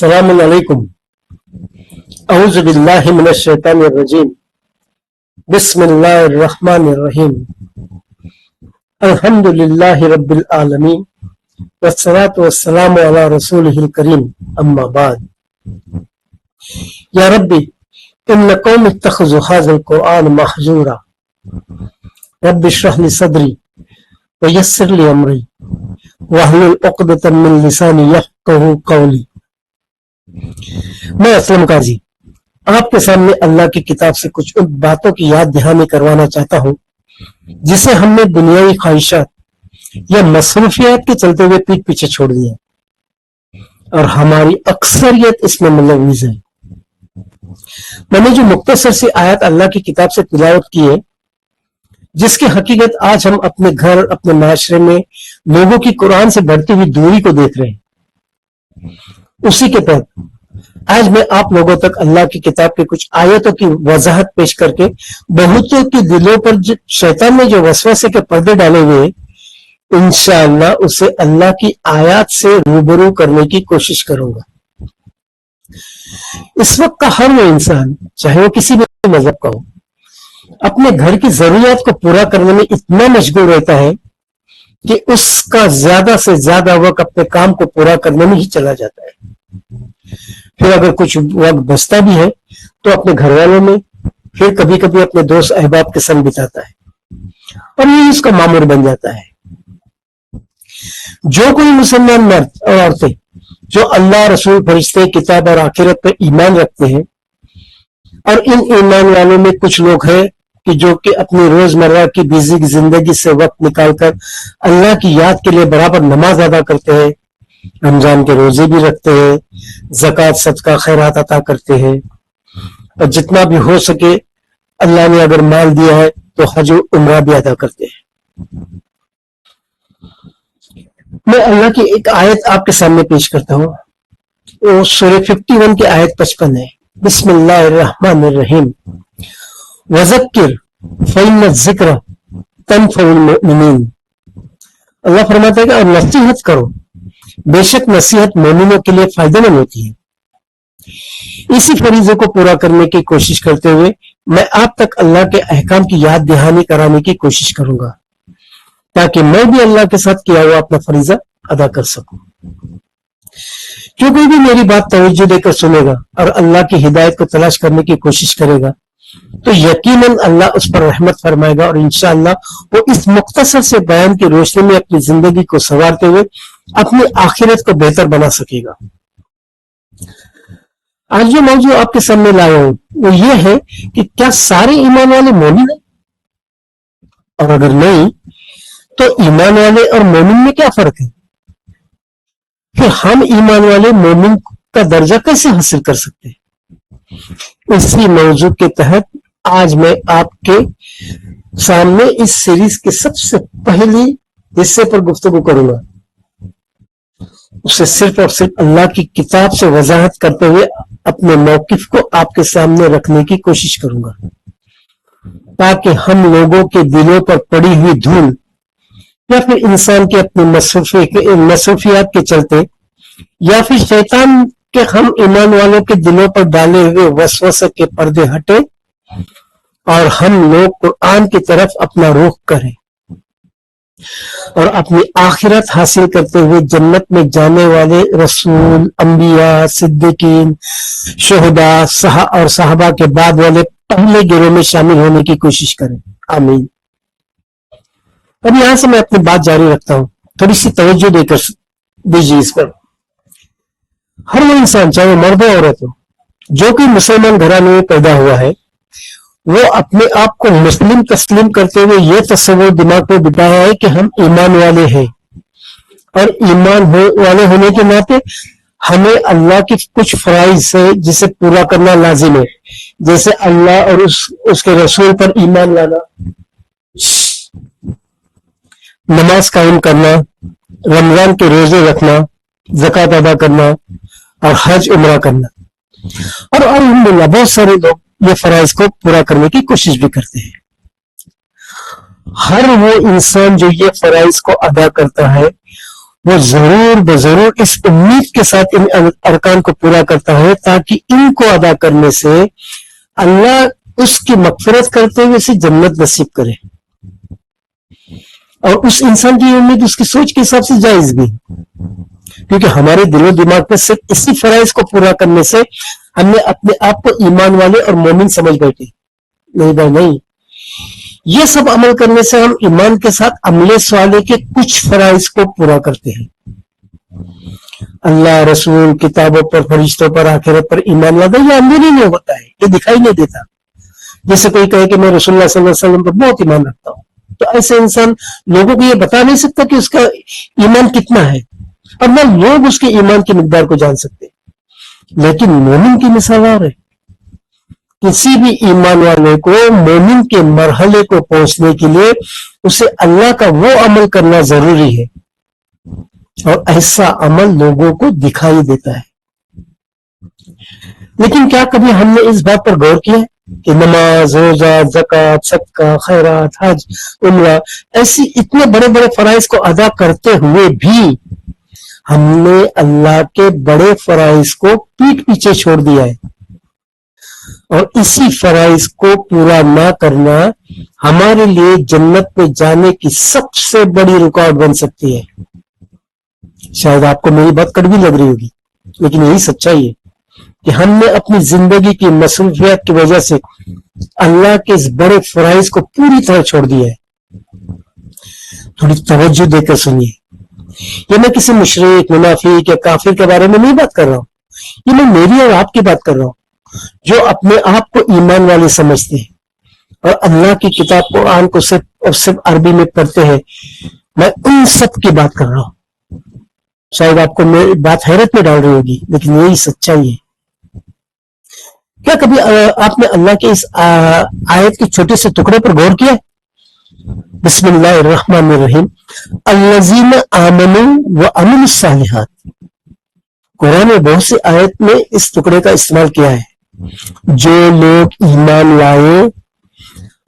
السلام علیکم اعوذ باللہ من الشیطان الرجیم بسم اللہ الرحمن الرحیم الحمد للہ رب العالمین والصلاة والسلام علی رسولہ الکریم اما بعد یا ربی ان قوم اتخذوا هذا القرآن محجورا رب اشرح لی صدری ویسر لی امری واحلل عقدۃ من لسانی یفقہوا قولی۔ میں اسلم قاضی آپ کے سامنے اللہ کی کتاب سے کچھ ان باتوں کی یاد دہانی کروانا چاہتا ہوں جسے ہم نے دنیاوی خواہشات یا مصروفیات کے چلتے ہوئے پیٹ پیچھے چھوڑ دیا اور ہماری اکثریت اس میں ملوث ہے۔ میں نے جو مختصر سی آیات اللہ کی کتاب سے تلاوت کی ہے، جس کی حقیقت آج ہم اپنے گھر اپنے معاشرے میں لوگوں کی قرآن سے بڑھتی ہوئی دوری کو دیکھ رہے ہیں، اسی کے تحت آج میں آپ لوگوں تک اللہ کی کتاب کے کچھ آیتوں کی وضاحت پیش کر کے بہتوں کے دلوں پر شیطان نے جو وسوسے کے پردے ڈالے ہوئے انشاءاللہ اسے اللہ کی آیات سے روبرو کرنے کی کوشش کروں گا۔ اس وقت کا ہر وہ انسان چاہے وہ کسی بھی مذہب کا ہو اپنے گھر کی ضروریات کو پورا کرنے میں اتنا مشغول رہتا ہے کہ اس کا زیادہ سے زیادہ وقت اپنے کام کو پورا کرنے میں ہی چلا جاتا ہے۔ پھر اگر کچھ وقت بچتا بھی ہے تو اپنے گھر والوں میں، پھر کبھی کبھی اپنے دوست احباب کے سنگ بتاتا ہے اور یہ اس کا معمول بن جاتا ہے۔ جو کوئی مسلمان مرد اور عورتیں جو اللہ، رسول، فرشتے، کتاب اور آخرت پر ایمان رکھتے ہیں، اور ان ایمان والوں میں کچھ لوگ ہیں کہ جو کہ اپنی روزمرہ کی بزی زندگی سے وقت نکال کر اللہ کی یاد کے لیے برابر نماز ادا کرتے ہیں، رمضان کے روزے بھی رکھتے ہیں، زکوٰۃ صدقہ خیرات عطا کرتے ہیں، اور جتنا بھی ہو سکے اللہ نے اگر مال دیا ہے تو حج و عمرہ بھی ادا کرتے ہیں۔ میں اللہ کی ایک آیت آپ کے سامنے پیش کرتا ہوں، وہ سورہ 51 کی آیت 55 ہے۔ بسم اللہ الرحمن الرحیم وذکر فإن الذکر تنفع المؤمنین۔ اللہ فرماتا ہے کہ اور نصیحت کرو، بے شک نصیحت مومنوں کے لیے فائدہ مند ہوتی ہے۔ اسی فریضے کو پورا کرنے کی کوشش کرتے ہوئے میں آپ تک اللہ کے احکام کی یاد دہانی کرانے کی کوشش کروں گا تاکہ میں بھی اللہ کے ساتھ کیا ہوا اپنا فریضہ ادا کر سکوں۔ جو کوئی بھی میری بات توجہ دے کر سنے گا اور اللہ کی ہدایت کو تلاش کرنے کی کوشش کرے گا تو یقیناً اللہ اس پر رحمت فرمائے گا اور انشاءاللہ وہ اس مختصر سے بیان کی روشنی میں اپنی زندگی کو سنوارتے ہوئے اپنی آخرت کو بہتر بنا سکے گا۔ آج جو موضوع آپ کے سامنے لایا ہوں وہ یہ ہے کہ کیا سارے ایمان والے مومن ہیں، اور اگر نہیں تو ایمان والے اور مومن میں کیا فرق ہے؟ پھر ہم ایمان والے مومن کا درجہ کیسے حاصل کر سکتے ہیں؟ اسی موضوع کے تحت آج میں آپ کے سامنے اس سیریز کے سب سے پہلی حصے پر گفتگو کروں گا۔ اسے صرف اور صرف اللہ کی کتاب سے وضاحت کرتے ہوئے اپنے موقف کو آپ کے سامنے رکھنے کی کوشش کروں گا تاکہ ہم لوگوں کے دلوں پر پڑی ہوئی دھول یا پھر انسان کے اپنے مصروفیات کے چلتے یا پھر شیطان کے ہم ایمان والوں کے دلوں پر ڈالے ہوئے وسوسے کے پردے ہٹے اور ہم لوگ قرآن کی طرف اپنا رخ کریں اور اپنی آخرت حاصل کرتے ہوئے جنت میں جانے والے رسول، انبیاء، صدیقین، شہداء اور صحابہ کے بعد والے پہلے گروہ میں شامل ہونے کی کوشش کریں۔ آمین۔ اب یہاں سے میں اپنی بات جاری رکھتا ہوں، تھوڑی سی توجہ دے کر دیجیے اس پر۔ ہر وہ انسان چاہے مرد ہو عورت ہو جو کہ مسلمان گھرانے میں پیدا ہوا ہے وہ اپنے آپ کو مسلم تسلیم کرتے ہوئے یہ تصور دماغ میں بٹھایا ہے کہ ہم ایمان والے ہیں، اور ایمان والے ہونے کے ناطے ہمیں اللہ کی کچھ فرائض ہے جسے پورا کرنا لازم ہے، جیسے اللہ اور اس کے رسول پر ایمان لانا، نماز قائم کرنا، رمضان کے روزے رکھنا، زکوٰۃ ادا کرنا اور حج عمرہ کرنا، اور الحمدللہ بہت سارے لوگ یہ فرائض کو پورا کرنے کی کوشش بھی کرتے ہیں۔ ہر وہ انسان جو یہ فرائض کو ادا کرتا ہے وہ ضرور بضرور اس امید کے ساتھ ان ارکان کو پورا کرتا ہے تاکہ ان کو ادا کرنے سے اللہ اس کی مغفرت کرتے ہوئے اسے جنت نصیب کرے. اور اس انسان کی امید اس کی سوچ کے حساب سے جائز بھی، کیونکہ ہمارے دل و دماغ میں صرف اسی فرائض کو پورا کرنے سے ہم نے اپنے آپ کو ایمان والے اور مومن سمجھ بیٹھے. نہیں بھائی نہیں، یہ سب عمل کرنے سے ہم ایمان کے ساتھ عمل صالح کے کچھ فرائض کو پورا کرتے ہیں. اللہ، رسول، کتابوں پر، فرشتوں پر، آخرت پر ایمان لانا یہ اندھیرے میں ہوتا ہے، یہ دکھائی نہیں دیتا. جیسے کوئی کہے کہ میں رسول اللہ صلی اللہ علیہ وسلم پر بہت ایمان رکھتا ہوں، تو ایسے انسان لوگوں کو یہ بتا نہیں سکتا کہ اس کا ایمان کتنا ہے، اور نہ لوگ اس کے ایمان کی مقدار کو جان سکتے. لیکن مومن کی مثال اور ہے. کسی بھی ایمان والے کو مومن کے مرحلے کو پہنچنے کے لیے اسے اللہ کا وہ عمل کرنا ضروری ہے، اور ایسا عمل لوگوں کو دکھائی دیتا ہے. لیکن کیا کبھی ہم نے اس بات پر غور کیا کہ نماز، روزہ، زکوٰۃ، صدقہ، خیرات، حج، عمرہ ایسی اتنے بڑے بڑے فرائض کو ادا کرتے ہوئے بھی ہم نے اللہ کے بڑے فرائض کو پیٹ پیچھے چھوڑ دیا ہے، اور اسی فرائض کو پورا نہ کرنا ہمارے لیے جنت میں جانے کی سب سے بڑی رکاوٹ بن سکتی ہے. شاید آپ کو میری بات کڑوی لگ رہی ہوگی، لیکن یہی سچائی ہے کہ ہم نے اپنی زندگی کی مصروفیات کی وجہ سے اللہ کے اس بڑے فرائض کو پوری طرح چھوڑ دیا ہے. تھوڑی توجہ دے کر سنیے، یہ میں کسی مشرک، منافق یا کافر کے بارے میں نہیں بات کر رہا ہوں، یہ میں میری اور آپ کی بات کر رہا ہوں جو اپنے آپ کو ایمان والے سمجھتے ہیں اور اللہ کی کتاب قرآن کو صرف اور صرف عربی میں پڑھتے ہیں. میں ان سب کی بات کر رہا ہوں. شاید آپ کو میری بات حیرت میں ڈال رہی ہوگی، لیکن یہی سچائی ہے. کیا کبھی آپ نے اللہ کے اس آیت کے چھوٹے سے ٹکڑے پر غور کیا؟ بسم اللہ الرحمن الرحیم، الذین آمنوا وعملوا الصالحات. قرآن میں بہت سی آیت میں اس ٹکڑے کا استعمال کیا ہے. جو لوگ ایمان لائے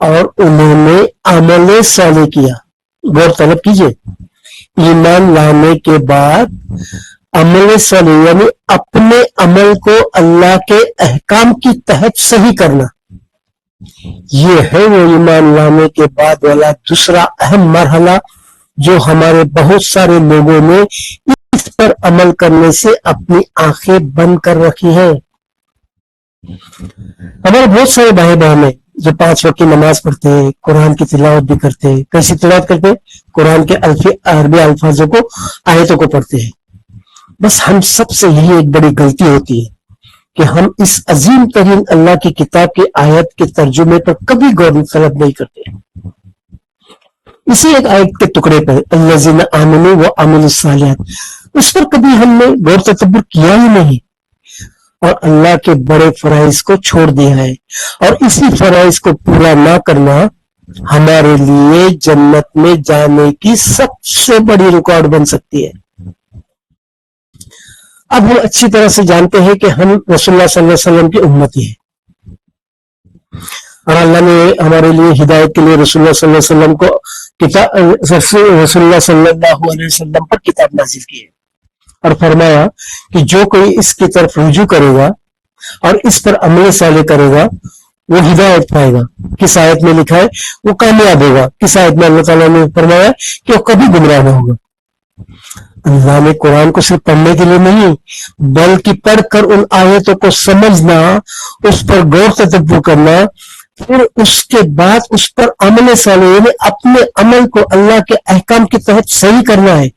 اور انہوں نے عمل صالح کیا. غور طلب کیجئے، ایمان لانے کے بعد عمل صالح یعنی اپنے عمل کو اللہ کے احکام کی تحت صحیح کرنا، یہ ہے وہ ایمان لانے کے بعد والا دوسرا اہم مرحلہ جو ہمارے بہت سارے لوگوں نے اس پر عمل کرنے سے اپنی آنکھیں بند کر رکھی ہیں. ہمارے بہت سارے بھائی بہن ہیں جو 5 وقت کی نماز پڑھتے ہیں، قرآن کی تلاوت بھی کرتے ہیں. کیسی تلاوت کرتے ہیں؟ قرآن کے عربی الفاظوں کو، آیتوں کو پڑھتے ہیں. بس ہم سب سے یہی ایک بڑی غلطی ہوتی ہے کہ ہم اس عظیم ترین اللہ کی کتاب کی آیت کے ترجمے پر کبھی غور طلب نہیں کرتے. اسی ایک آیت کے ٹکڑے پر الذین آمنوا وعملوا الصالحات، اس پر کبھی ہم نے غور تدبر کیا ہی نہیں اور اللہ کے بڑے فرائض کو چھوڑ دیا ہے. اور اسی فرائض کو پورا نہ کرنا ہمارے لیے جنت میں جانے کی سب سے بڑی رکاوٹ بن سکتی ہے. اب ہم اچھی طرح سے جانتے ہیں کہ ہم رسول اللہ صلی اللہ علیہ وسلم کی امتی ہیں، اور اللہ نے ہمارے لیے ہدایت کے لیے رسول اللہ صلی اللہ علیہ وسلم کو رسول اللہ صلی اللہ علیہ وسلم پر کتاب نازل کی ہے، اور فرمایا کہ جو کوئی اس کی طرف رجوع کرے گا اور اس پر عمل صالح کرے گا وہ ہدایت پائے گا. کس آیت میں لکھا ہے؟ وہ کامیاب ہوگا. کس آیت میں اللہ تعالیٰ نے فرمایا کہ وہ کبھی گمراہ نہ ہوگا. اللہ نے قرآن کو صرف پڑھنے کے لیے نہیں بلکہ پڑھ کر ان آیتوں کو سمجھنا، اس پر غور تدبر کرنا، پھر اس کے بعد اس پر عمل صالح یعنی اپنے عمل کو اللہ کے احکام کے تحت صحیح کرنا ہے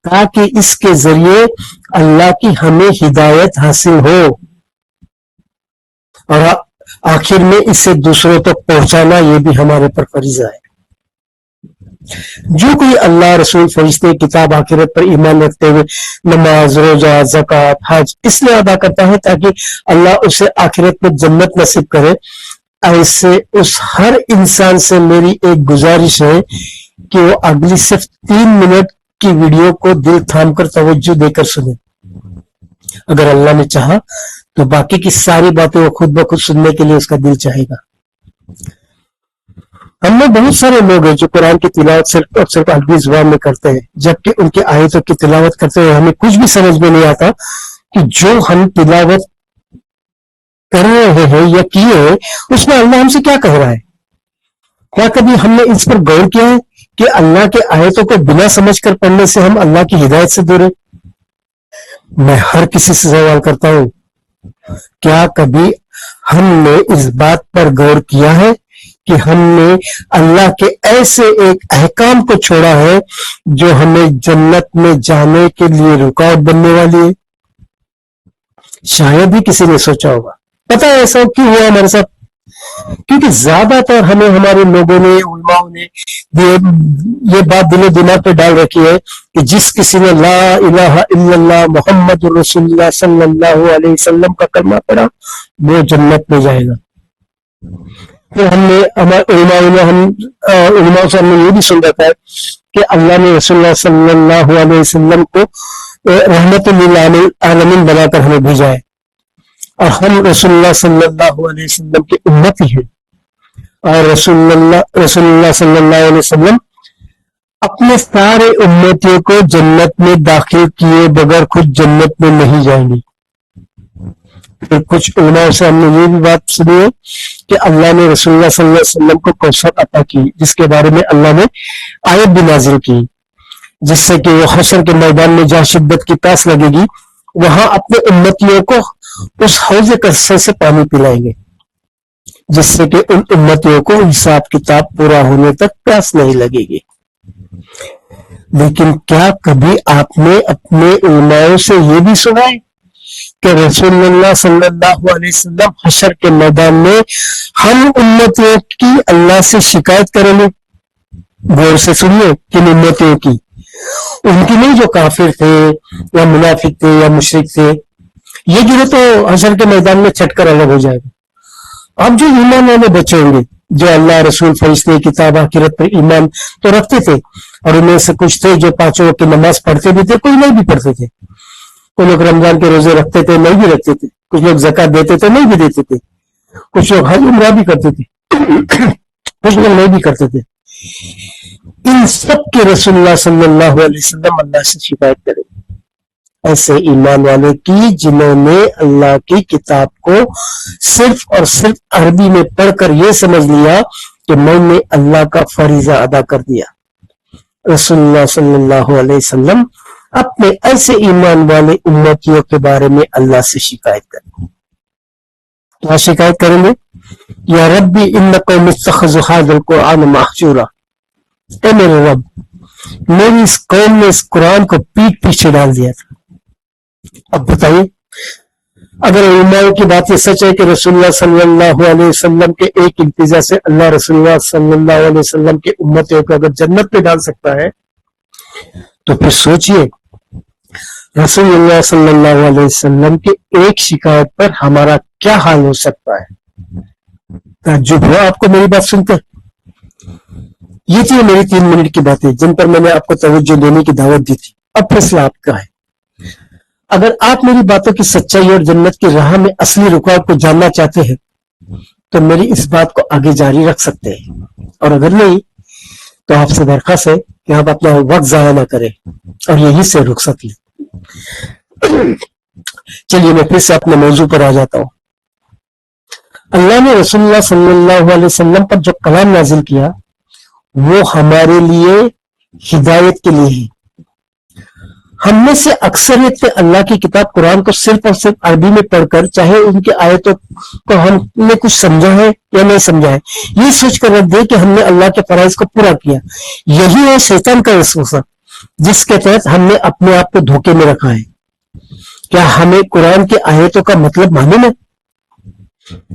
تاکہ اس کے ذریعے اللہ کی ہمیں ہدایت حاصل ہو اور آخر میں اسے دوسروں تک پہنچانا یہ بھی ہمارے پر فریضہ ہے. جو کوئی اللہ، رسول، فرشتے، کتاب، آخرت پر ایمان رکھتے ہوئے نماز، روزہ، زکوٰۃ، حج اس لیے ادا کرتا ہے تاکہ اللہ اسے آخرت میں جنت نصیب کرے، ایسے اس ہر انسان سے میری ایک گزارش ہے کہ وہ اگلی صرف 3 منٹ کی ویڈیو کو دل تھام کر توجہ دے کر سنے. اگر اللہ نے چاہا تو باقی کی ساری باتیں وہ خود بخود سننے کے لیے اس کا دل چاہے گا. ہم میں بہت سارے لوگ ہیں جو قرآن کی تلاوت صرف اور صرف عربی زبان میں کرتے ہیں، جبکہ ان کی آیتوں کی تلاوت کرتے ہوئے ہمیں کچھ بھی سمجھ میں نہیں آتا کہ جو ہم تلاوت کر رہے ہیں یا کیے ہیں اس میں اللہ ہم سے کیا کہہ رہا ہے۔ کیا کبھی ہم نے اس پر غور کیا ہے کہ اللہ کے آیتوں کو بنا سمجھ کر پڑھنے سے ہم اللہ کی ہدایت سے دور ہیں؟ میں ہر کسی سے سوال کرتا ہوں، کیا کبھی ہم نے اس بات پر غور کیا ہے کہ ہم نے اللہ کے ایسے ایک احکام کو چھوڑا ہے جو ہمیں جنت میں جانے کے لیے رکاوٹ بننے والی ہے؟ شاید ہی کسی نے سوچا ہوگا۔ پتہ ہے ایسا کیوں ہوا ہمارے ساتھ؟ کیونکہ زیادہ تر ہمیں ہمارے لوگوں نے، علماء نے یہ بات دل و دماغ پہ ڈال رکھی ہے کہ جس کسی نے لا الہ الا اللہ محمد رسول اللہ صلی اللہ علیہ وسلم کا کلمہ پڑھا وہ جنت میں جائے گا۔ پھر ہم نے علماء سے ہم نے یہ بھی سن رکھا ہے کہ اللہ نے رسول اللہ صلی اللہ علیہ وسلم کو رحمت للعالمین بنا کر ہمیں بھیجا ہے، اور ہم رسول اللہ صلی اللہ علیہ وسلم کی امت ہی ہیں، اور رسول اللہ صلی اللہ علیہ وسلم اپنے سارے امتیوں کو جنت میں داخل کیے بغیر خود جنت میں نہیں جائیں گے۔ پھر کچھ علماء سے ہم نے یہ بھی بات سنی ہے کہ اللہ نے رسول اللہ صلی اللہ علیہ وسلم کو کوثر عطا کی، جس کے بارے میں اللہ نے آیت بھی نازل کی، جس سے کہ وہ حشر کے میدان میں جہاں شدت کی پیاس لگے گی وہاں اپنے امتیوں کو اس حوض کوثر سے پانی پلائیں گے، جس سے کہ ان امتیوں کو حساب کتاب پورا ہونے تک پیاس نہیں لگے گی۔ لیکن کیا کبھی آپ نے اپنے علماء سے یہ بھی سنا ہے کہ رسول اللہ صلی اللہ علیہ وسلم حشر کے میدان میں ہم امتیوں کی اللہ سے شکایت کریں گے؟ غور سے سنیے، کن امتیوں کی؟ ان کی نہیں جو کافر تھے یا منافق تھے یا مشرک تھے، یہ گروہ تو حشر کے میدان میں چھٹ کر الگ ہو جائے گا۔ اب جو ایمان والے بچے ہوں گے، جو اللہ رسول فرشتے کتاب آخرت پر ایمان تو رکھتے تھے، اور ان میں سے کچھ تھے جو 5 وقت کی نماز پڑھتے بھی تھے، کوئی نہیں بھی پڑھتے تھے، کوئی لوگ رمضان کے روزے رکھتے تھے نہیں بھی رکھتے تھے، کچھ لوگ زکوٰۃ دیتے تھے نہیں بھی دیتے تھے، کچھ لوگ حج عمرہ بھی کرتے تھے، کچھ لوگ نہیں بھی کرتے تھے۔ ان سب کے رسول اللہ صلی اللہ علیہ وسلم اللہ سے شکایت کریں گے، ایسے ایمان والے کی جنہوں نے اللہ کی کتاب کو صرف اور صرف عربی میں پڑھ کر یہ سمجھ لیا کہ میں نے اللہ کا فریضہ ادا کر دیا۔ رسول اللہ صلی اللہ علیہ وسلم اپنے ایسے ایمان والے امتیوں کے بارے میں اللہ سے شکایت کریں گے۔ کیا شکایت کریں گے؟ یا ربی ان قوم اتخذوا ھذا القرآن مہجورا، اے میرے رب، میری اس قوم نے اس قرآن کو پیٹ پیچھے ڈال دیا تھا۔ اب بتائیے، اگر علماء کی بات یہ سچ ہے کہ رسول اللہ صلی اللہ علیہ وسلم کے ایک التجا سے اللہ رسول اللہ صلی اللہ علیہ وسلم کے امتیوں کو اگر جنت پہ ڈال سکتا ہے، تو پھر سوچئے رسول اللہ صلی اللہ علیہ وسلم کے ایک شکایت پر ہمارا کیا حال ہو سکتا ہے۔ تعجب ہوا آپ کو میری بات سن کر؟ یہ تھی میری 3 منٹ کی باتیں جن پر میں نے آپ کو توجہ دینے کی دعوت دی تھی۔ اب فیصلہ آپ کا ہے۔ اگر آپ میری باتوں کی سچائی اور جنت کی راہ میں اصلی رکاوٹ کو جاننا چاہتے ہیں تو میری اس بات کو آگے جاری رکھ سکتے ہیں، اور اگر نہیں تو آپ سے درخواست ہے کہ آپ اپنا وقت ضائع نہ کریں اور یہیں سے رخصت لیں۔ چلیے میں پھر سے اپنے موضوع پر آ جاتا ہوں۔ اللہ نے رسول اللہ صلی اللہ علیہ وسلم پر جو کلام نازل کیا وہ ہمارے لیے ہدایت کے لیے ہی۔ ہم میں سے اکثریت نے اللہ کی کتاب قرآن کو صرف اور صرف عربی میں پڑھ کر، چاہے ان کی آیتوں کو ہم نے کچھ سمجھا ہے یا نہیں سمجھا ہے، یہ سوچ کر رکھ دے کہ ہم نے اللہ کے فرائض کو پورا کیا۔ یہی ہے شیطان کا وسوسہ جس کے تحت ہم نے اپنے آپ کو دھوکے میں رکھا ہے۔ کیا ہمیں قرآن کی آیتوں کا مطلب معلوم ہے؟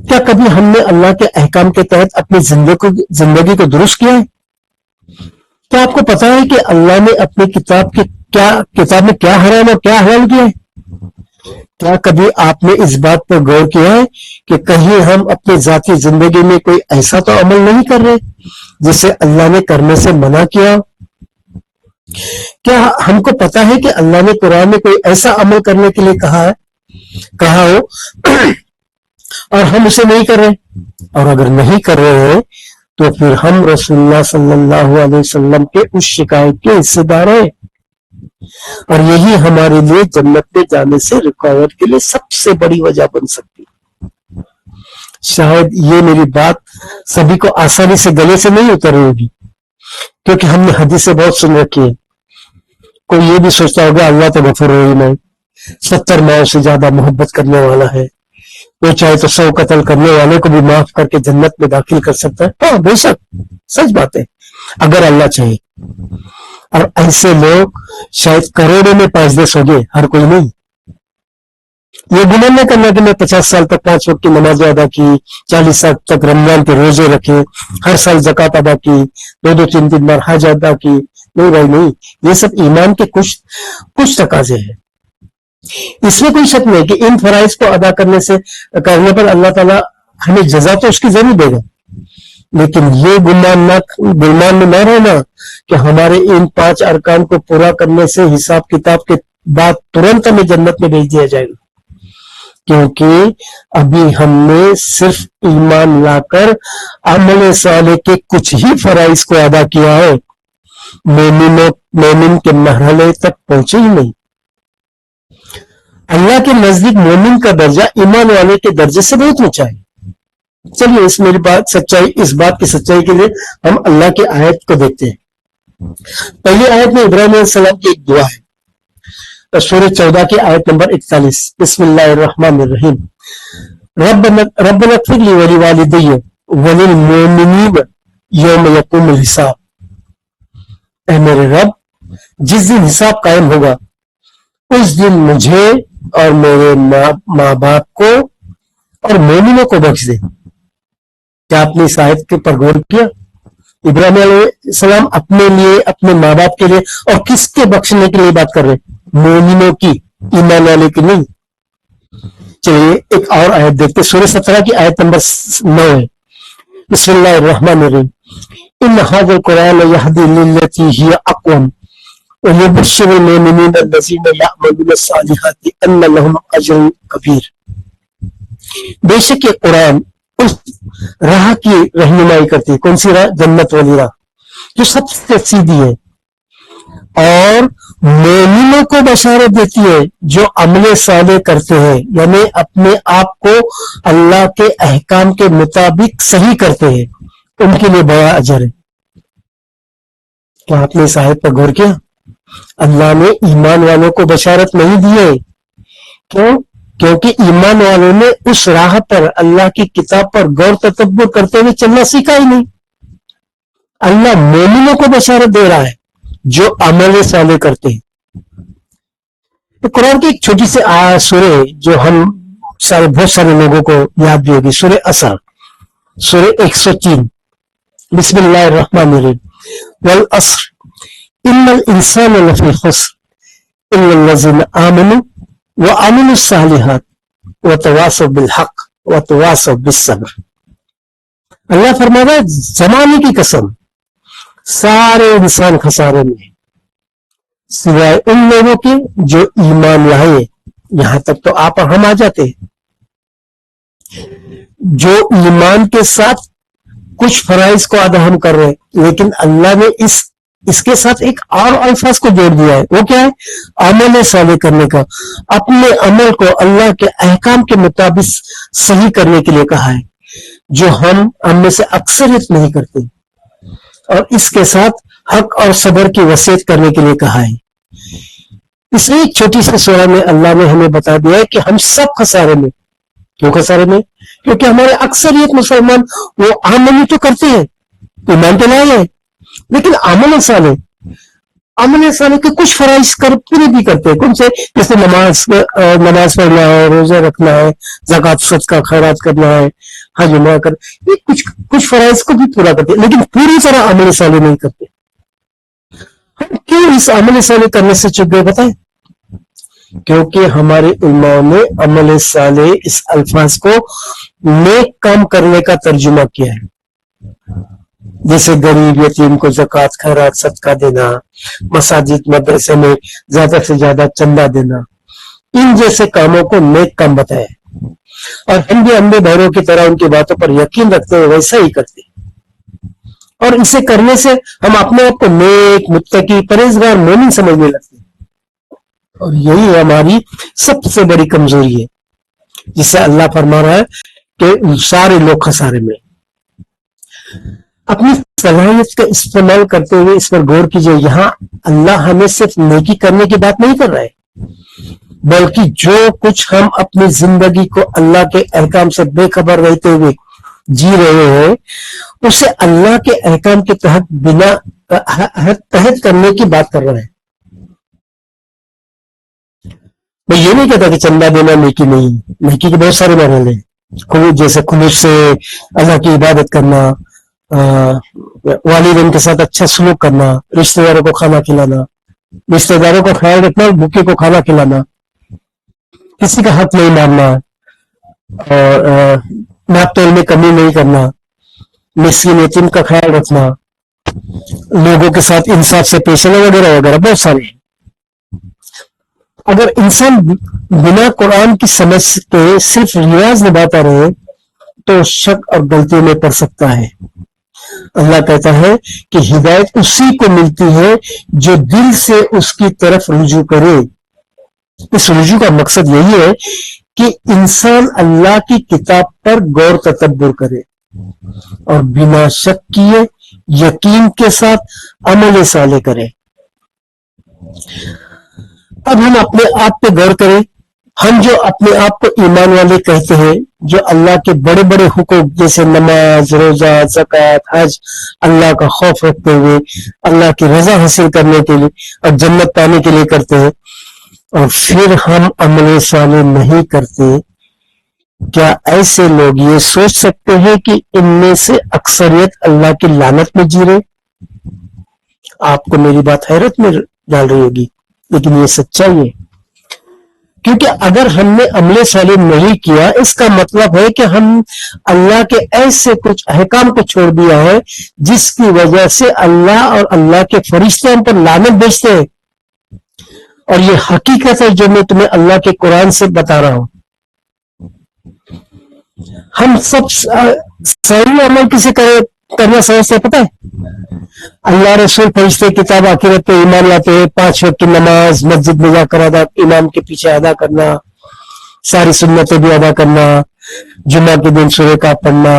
کیا کبھی ہم نے اللہ کے احکام کے تحت اپنی زندگی کو درست کیا ہے؟ کیا آپ کو پتا ہے کہ اللہ نے اپنی کتاب میں کیا حرام اور کیا حلال کیا ہے؟ کیا کبھی آپ نے اس بات پر غور کیا ہے کہ کہیں ہم اپنی ذاتی زندگی میں کوئی ایسا تو عمل نہیں کر رہے جسے اللہ نے کرنے سے منع کیا؟ کیا ہم کو پتا ہے کہ اللہ نے قرآن میں کوئی ایسا عمل کرنے کے لیے کہا ہو اور ہم اسے نہیں کر رہے؟ اور اگر نہیں کر رہے ہیں تو پھر ہم رسول اللہ صلی اللہ علیہ وسلم کے اس شکایت کے حصے دار ہیں، اور یہی ہمارے لیے جنت میں جانے سے رکاوٹ کے لیے سب سے بڑی وجہ بن سکتی ہے۔ شاید یہ میری بات سبھی کو آسانی سے گلے سے نہیں اتر رہی ہوگی، کیونکہ ہم نے حدیثیں بہت سن رکھی ہے۔ کوئی یہ بھی سوچتا ہوگا اللہ تو غفور رحیم ہے، 70 ماؤں سے زیادہ محبت کرنے والا ہے، وہ چاہے تو 100 قتل کرنے والے کو بھی معاف کر کے جنت میں داخل کر سکتا ہے۔ ہاں بے شک سچ بات ہے، اگر اللہ چاہے۔ اور ایسے لوگ شاید کروڑوں میں 5-10 ہو گئے، ہر کوئی نہیں۔ یہ گناہ نہ کرنا کہ میں 50 سال تک 5 وقت کی نمازیں ادا کی، 40 سال تک رمضان کے روزے رکھے، ہر سال زکوٰۃ ادا کی، 2-3 بار حج ادا کی۔ نہیں بھائی نہیں، یہ سب ایمان کے کچھ تقاضے ہیں۔ اس میں کوئی شک نہیں کہ ان فرائض کو ادا کرنے پر اللہ تعالیٰ ہمیں جزا تو اس کی ضرور دے گا، لیکن یہ گمان میں نہ رہنا کہ ہمارے ان 5 ارکان کو پورا کرنے سے حساب کتاب کے بعد ترنت ہمیں جنت میں بھیج دیا جائے گا، کیونکہ ابھی ہم نے صرف ایمان لا کر عمل صالح کے کچھ ہی فرائض کو ادا کیا ہے، مومن کے مرحلے تک پہنچے ہی نہیں۔ اللہ کے نزدیک مومن کا درجہ ایمان والے کے درجے سے بہت اونچا ہے۔ چلیے اس بات کی سچائی کے لیے ہم اللہ کی آیت کو دیکھتے ہیں۔ پہلی آیت میں ابراہیم علیہ السلام کی ایک دعا ہے، سورہ 14 کی آیت نمبر 41، بسم اللہ الرحمن الرحیم، ربنا اغفر لی ولوالدی وللمؤمنین یوم یقوم الحساب۔ اے میرے رب، جس دن حساب قائم ہوگا اس دن مجھے اور میرے ماں باپ کو اور مومنوں کو بخش دے۔ کیا آپ نے اس آیت کے پر غور کیا؟ ابراہیم علیہ السلام اپنے لیے، اپنے ماں باپ کے لیے اور کس کے بخشنے کے لیے بات کر رہے؟ مومنوں کی، ایمان والے کی نہیں۔ چلیے ایک اور آیت دیکھتے، سورہ 17 کی آیت نمبر 9 ہے، بسم اللہ الرحمن الرحیم، ان ھذا القرآن یہدی للتی ہی اقوم وَيُبَشِّرُ الْمُؤْمِنِينَ الَّذِينَ يَعْمَلُونَ الصَّالِحَاتِ أَنَّ لَهُمْ أَجْرًا كَبِيرًا۔ بے شک یہ قرآن اس راہ کی رہنمائی کرتی ہے۔ کون سی راہ؟ جنت والی راہ، جو سب سے سیدھی ہے، اور مومنوں کو بشارت دیتی ہے جو عمل صالح کرتے ہیں، یعنی اپنے آپ کو اللہ کے احکام کے مطابق صحیح کرتے ہیں، ان کے لیے بڑا اجر ہے۔ کیا آپ نے اس آیت پر غور کیا؟ اللہ نے ایمان والوں کو بشارت نہیں دی ہے، کیوں؟ کیونکہ ایمان والوں نے اس راہ پر، اللہ کی کتاب پر غور تدبر کرتے ہوئے چلنا سیکھا ہی نہیں۔ اللہ مومنوں کو بشارت دے رہا ہے جو عمل صالح کرتے ہیں۔ قرآن کی ایک چھوٹی سی سورہ جو ہم بہت سارے لوگوں کو یاد بھی ہوگی، سورہ عصر، سورہ 103، بسم اللہ الرحمن الرحیم، والعصر ان الانسان لفی خسر الا الذین آمنوا وعملوا الصالحات وتواصوا بالحق وتواصوا بالصبر۔ اللہ فرما رہا ہے زمانے کی قسم، سارے انسان خسارے میں ہیں سوائے ان لوگوں کے جو ایمان لائے۔ یہاں تک تو آپ اور ہم آ جاتے ہیں، جو ایمان کے ساتھ کچھ فرائض کو ادا ہم کر رہے ہیں، لیکن اللہ نے اس کے ساتھ ایک اور الفاظ کو جوڑ دیا ہے۔ وہ کیا ہے؟ عمل صالح کرنے کا، اپنے عمل کو اللہ کے احکام کے مطابق صحیح کرنے کے لیے کہا ہے، جو ہم میں سے اکثریت نہیں کرتے، اور اس کے ساتھ حق اور صبر کی وصیت کرنے کے لیے کہا ہے۔ اس لیے ایک چھوٹی سی سورہ میں اللہ نے ہمیں بتا دیا ہے کہ ہم سب خسارے میں۔ کیوں خسارے میں؟ کیونکہ ہمارے اکثریت مسلمان وہ عمل تو کرتے ہیں، ایمان تو لائے ہیں، لیکن عمل صالح کے کچھ فرائض پورے بھی کرتے ہیں۔ کون سے؟ جیسے نماز پڑھنا ہے، روزہ رکھنا ہے، زکوٰۃ صدقہ خیرات کرنا ہے، حج عمرہ کر، یہ کچھ فرائض کو بھی پورا کرتے ہیں، لیکن پوری طرح عمل صالح نہیں کرتے۔ ہم کیوں اس عمل صالح کرنے سے چک گئے بتائیں؟ کیونکہ ہمارے علماء نے عمل صالح اس الفاظ کو نیک کام کرنے کا ترجمہ کیا ہے، جیسے غریب یتیم کو زکوٰۃ خیرات صدقہ دینا، مساجد مدرسے میں زیادہ سے زیادہ چندہ دینا، ان جیسے کاموں کو نیک کام بتایا، اور ہم بھی اندھے بہروں کی طرح ان کی باتوں پر یقین رکھتے ہیں، ویسا ہی کرتے ہیں۔ اور اسے کرنے سے ہم اپنے آپ کو نیک، متقی، پرہیزگار، مومن سمجھنے لگتے ہیں، اور یہی ہماری سب سے بڑی کمزوری ہے، جسے اللہ فرما رہا ہے کہ سارے لوگ خسارے میں۔ اپنی صلاحیت کا استعمال کرتے ہوئے اس پر غور کیجئے، یہاں اللہ ہمیں صرف نیکی کرنے کی بات نہیں کر رہا ہے، بلکہ جو کچھ ہم اپنی زندگی کو اللہ کے احکام سے بے خبر رہتے ہوئے جی رہے ہیں اسے اللہ کے احکام کے تحت بنا تحت کرنے کی بات کر رہا ہے۔ میں یہ نہیں کہتا کہ چندہ دینا نیکی نہیں، نیکی کے بہت سارے مرحلے ہیں، جیسے خلوص سے اللہ کی عبادت کرنا، والدین کے ساتھ اچھا سلوک کرنا، رشتہ داروں کو کھانا کھلانا، رشتہ داروں کا خیال رکھنا، بھوکے کو کھانا کھلانا، کسی کا حق نہیں ماننا، اور ناپ تول میں کمی نہیں کرنا، مسکین یتیم کا خیال رکھنا، لوگوں کے ساتھ انصاف سے پیش آنا، وغیرہ وغیرہ بہت سارے ہیں۔ اگر انسان بنا قرآن کی سمجھ کے صرف ریاض نبھاتا رہے تو شک اور غلطی میں پڑ سکتا ہے۔ اللہ کہتا ہے کہ ہدایت اسی کو ملتی ہے جو دل سے اس کی طرف رجوع کرے۔ اس رجوع کا مقصد یہی ہے کہ انسان اللہ کی کتاب پر غور تدبر کرے اور بنا شک کیے یقین کے ساتھ عمل صالح کرے۔ اب ہم اپنے آپ پہ غور کریں، ہم جو اپنے آپ کو ایمان والے کہتے ہیں، جو اللہ کے بڑے بڑے حقوق جیسے نماز، روزہ، زکوٰۃ، حج، اللہ کا خوف رکھتے ہوئے اللہ کی رضا حاصل کرنے کے لیے اور جنت پانے کے لیے کرتے ہیں، اور پھر ہم عمل صالح نہیں کرتے، کیا ایسے لوگ یہ سوچ سکتے ہیں کہ ان میں سے اکثریت اللہ کی لعنت میں جی رہے؟ آپ کو میری بات حیرت میں ڈال رہی ہوگی، لیکن یہ سچائی ہے، کیونکہ اگر ہم نے عمل صالح نہیں کیا اس کا مطلب ہے کہ ہم اللہ کے ایسے کچھ احکام کو چھوڑ دیا ہے جس کی وجہ سے اللہ اور اللہ کے فرشتے ہم پر لعنت بھیجتے ہیں، اور یہ حقیقت ہے جو میں تمہیں اللہ کے قرآن سے بتا رہا ہوں۔ ہم سب صحیح عمل کسے کرنا سمجھتے ہیں پتہ ہے؟ اللہ، رسول، فرشتے، کتاب، آخرت پہ ایمان لاتے ہیں، 5 وقت کی نماز مسجد میں جا کر امام کے پیچھے ادا کرنا، ساری سنتیں بھی ادا کرنا، جمعہ کے دن سورہ کا پڑھنا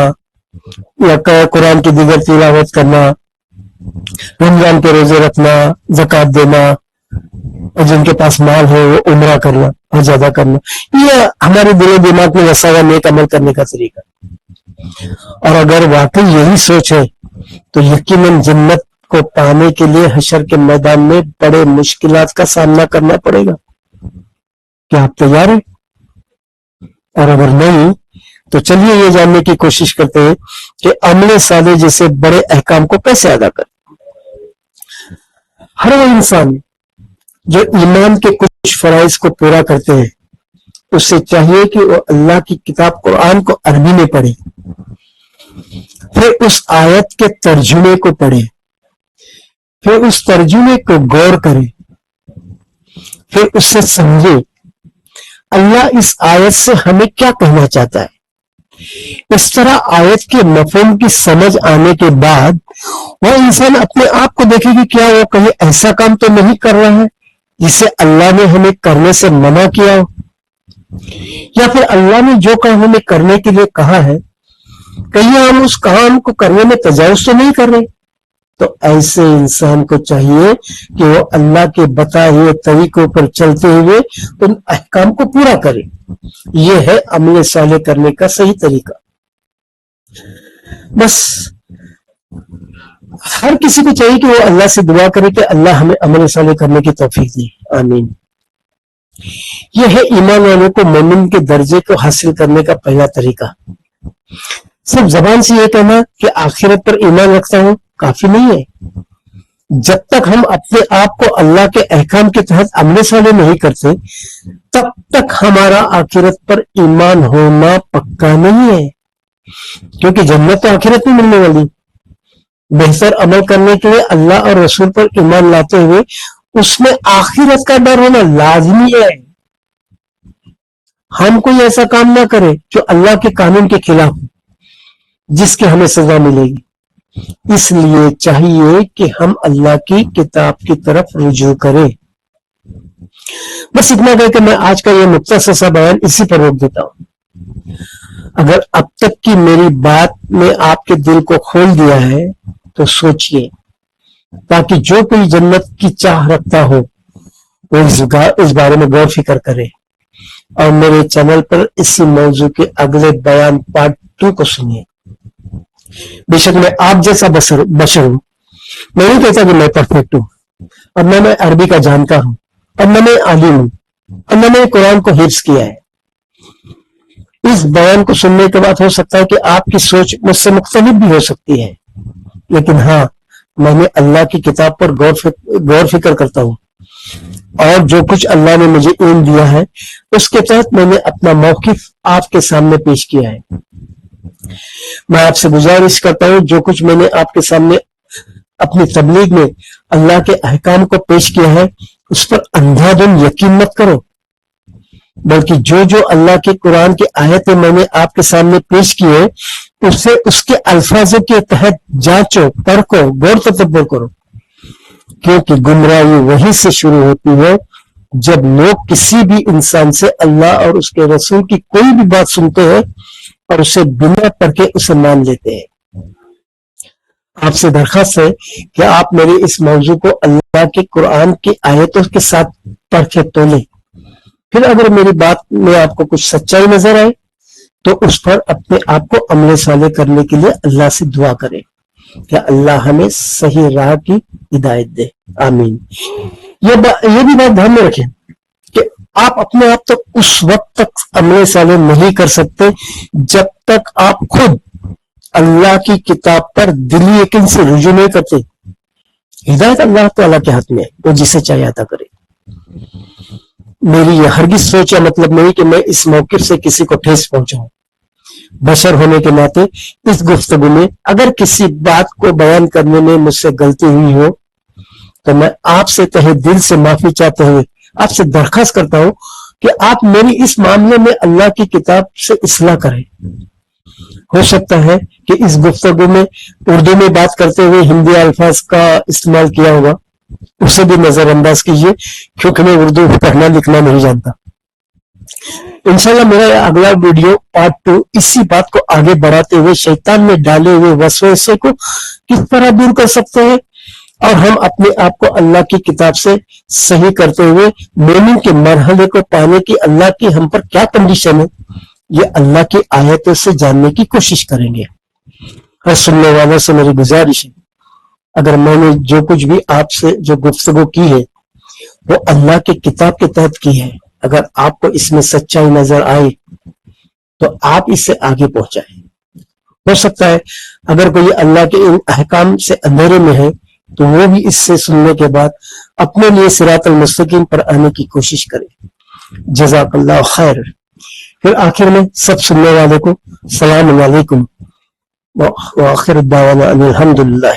یا قرآن کی دیگر تلاوت کرنا، رمضان کے روزے رکھنا، زکوٰۃ دینا، اور جن کے پاس مال ہے وہ عمرہ کرنا، حج ادا کرنا، یہ ہمارے دل و دماغ میں وسا ہوا نیک عمل کرنے کا طریقہ۔ اور اگر واقعی یہی سوچ ہے تو یقیناً جنت کو پانے کے لیے حشر کے میدان میں بڑے مشکلات کا سامنا کرنا پڑے گا۔ کیا آپ تیار ہیں؟ اور اگر نہیں تو چلیے یہ جاننے کی کوشش کرتے ہیں کہ عمل صالح جیسے بڑے احکام کو کیسے ادا کریں۔ ہر وہ انسان جو ایمان کے کچھ فرائض کو پورا کرتے ہیں اس سے چاہیے کہ وہ اللہ کی کتاب قرآن کو عربی میں پڑھے، پھر اس آیت کے ترجمے کو پڑھے، پھر اس ترجمے کو غور کرے، پھر اس سے سمجھے اللہ اس آیت سے ہمیں کیا کہنا چاہتا ہے۔ اس طرح آیت کے مفہوم کی سمجھ آنے کے بعد وہ انسان اپنے آپ کو دیکھے کہ کیا وہ کہیں ایسا کام تو نہیں کر رہا ہے جسے اللہ نے ہمیں کرنے سے منع کیا ہو، یا پھر اللہ نے جو کام ہمیں کرنے کے لیے کہا ہے کہیں ہم اس کام کو کرنے میں تجاوز تو نہیں کر رہے۔ تو ایسے انسان کو چاہیے کہ وہ اللہ کے بتائے ہوئے طریقوں پر چلتے ہوئے ان احکام کو پورا کرے۔ یہ ہے عمل صالح کرنے کا صحیح طریقہ۔ بس ہر کسی کو چاہیے کہ وہ اللہ سے دعا کرے کہ اللہ ہمیں عمل صالح کرنے کی توفیق دے، آمین۔ یہ ہے ایمان والوں کو مومن کے درجے کو حاصل کرنے کا پہلا طریقہ۔ صرف زبان سے یہ کہنا کہ آخرت پر ایمان رکھتا ہوں کافی نہیں ہے۔ جب تک ہم اپنے آپ کو اللہ کے احکام کے تحت عمل صالح نہیں کرتے تب تک ہمارا آخرت پر ایمان ہونا پکا نہیں ہے، کیونکہ جنت تو آخرت میں ملنے والی۔ بہتر عمل کرنے کے لیے اللہ اور رسول پر ایمان لاتے ہوئے اس میں آخرت کا ڈر ہونا لازمی ہے۔ ہم کوئی ایسا کام نہ کرے جو اللہ کے قانون کے خلاف ہو جس کی ہمیں سزا ملے گی۔ اس لیے چاہیے کہ ہم اللہ کی کتاب کی طرف رجوع کریں. بس اتنا کہہ کہ میں آج کا یہ مختصر سا بیان اسی پر روک دیتا ہوں. اگر اب تک کی میری بات نے آپ کے دل کو کھول دیا ہے تو سوچئے، تاکہ جو کوئی جنت کی چاہ رکھتا ہو وہ اس بارے میں غور فکر کرے اور میرے چینل پر اسی موضوع کے اگلے بیان پارٹ 2 کو سنیے. بے شک میں آپ جیسا بشر ہوں. میں نہیں کہتا کہ میں پرفیکٹ ہوں، اور نہ میں عربی کا جانتا ہوں، اور نہ میں عالم ہوں، اور نہ میں قرآن کو حفظ کیا ہے. اس بیان کو سننے کے بعد ہو سکتا ہے کہ آپ کی سوچ مجھ سے مختلف بھی ہو سکتی ہے، لیکن ہاں، میں نے اللہ کی کتاب پر غور فکر کرتا ہوں، اور جو کچھ اللہ نے مجھے علم دیا ہے اس کے تحت میں نے اپنا موقف آپ کے سامنے پیش کیا ہے. میں آپ سے گزارش کرتا ہوں، جو کچھ میں نے آپ کے سامنے اپنی تبلیغ میں اللہ کے احکام کو پیش کیا ہے اس پر اندھا دھند یقین مت کرو، بلکہ جو اللہ کے قرآن کی آیتیں میں نے آپ کے سامنے پیش کی ہے اسے اس کے الفاظوں کے تحت جانچو، پرکھو، غور تدبر کرو، کیونکہ گمراہی وہی سے شروع ہوتی ہے جب لوگ کسی بھی انسان سے اللہ اور اس کے رسول کی کوئی بھی بات سنتے ہیں اور اسے بنا پرکھے اسے مان لیتے ہیں. آپ سے درخواست ہے کہ آپ میرے اس موضوع کو اللہ کے قرآن کی آیتوں کے ساتھ پرکھے تولیں. پھر اگر میری بات میں آپ کو کچھ سچائی نظر آئے تو اس پر اپنے آپ کو عمل صالح کرنے کے لیے اللہ سے دعا کریں کہ اللہ ہمیں صحیح راہ کی ہدایت دے. آمین. یہ بھی بات دھیان میں رکھیں کہ آپ اپنے آپ تک اس وقت تک عمل صالح نہیں کر سکتے جب تک آپ خود اللہ کی کتاب پر دلی یقین سے رجوع نہیں کرتے. ہدایت اللہ تعالیٰ کے ہاتھ میں ہے، وہ جسے چاہے عطا کرے. میری یہ ہرگز سوچ یا مطلب نہیں کہ میں اس موقف سے کسی کو ٹھیس پہنچاؤں. بشر ہونے کے ناطے اس گفتگو میں اگر کسی بات کو بیان کرنے میں مجھ سے غلطی ہوئی ہو تو میں آپ سے تہہ دل سے معافی چاہتے ہوئے آپ سے درخواست کرتا ہوں کہ آپ میری اس معاملے میں اللہ کی کتاب سے اصلاح کریں. ہو سکتا ہے کہ اس گفتگو میں اردو میں بات کرتے ہوئے ہندی الفاظ کا استعمال کیا ہوگا، اسے بھی نظر انداز کیجیے کیونکہ میں اردو پڑھنا لکھنا نہیں جانتا. انشاءاللہ میرا اگلا ویڈیو پارٹ 2 اسی بات کو آگے بڑھاتے ہوئے شیطان میں ڈالے ہوئے وسوسے کو کس طرح دور کر سکتے ہیں اور ہم اپنے آپ کو اللہ کی کتاب سے صحیح کرتے ہوئے مومن کے مرحلے کو پانے کی اللہ کی ہم پر کیا کنڈیشن ہے، یہ اللہ کی آیتوں سے جاننے کی کوشش کریں گے. ہر سننے والوں سے میری گزارش ہے، اگر میں نے جو کچھ بھی آپ سے جو گفتگو کی ہے وہ اللہ کی کتاب کے تحت کی ہے، اگر آپ کو اس میں سچائی نظر آئے تو آپ اس سے آگے پہنچائیں. ہو سکتا ہے اگر کوئی اللہ کے ان احکام سے اندھیرے میں ہے تو وہ بھی اس سے سننے کے بعد اپنے لیے صراط المستقیم پر آنے کی کوشش کرے. جزاک اللہ خیر. پھر آخر میں سب سننے والے کو السلام علیکم وآخر دعوانا ان الحمدللہ.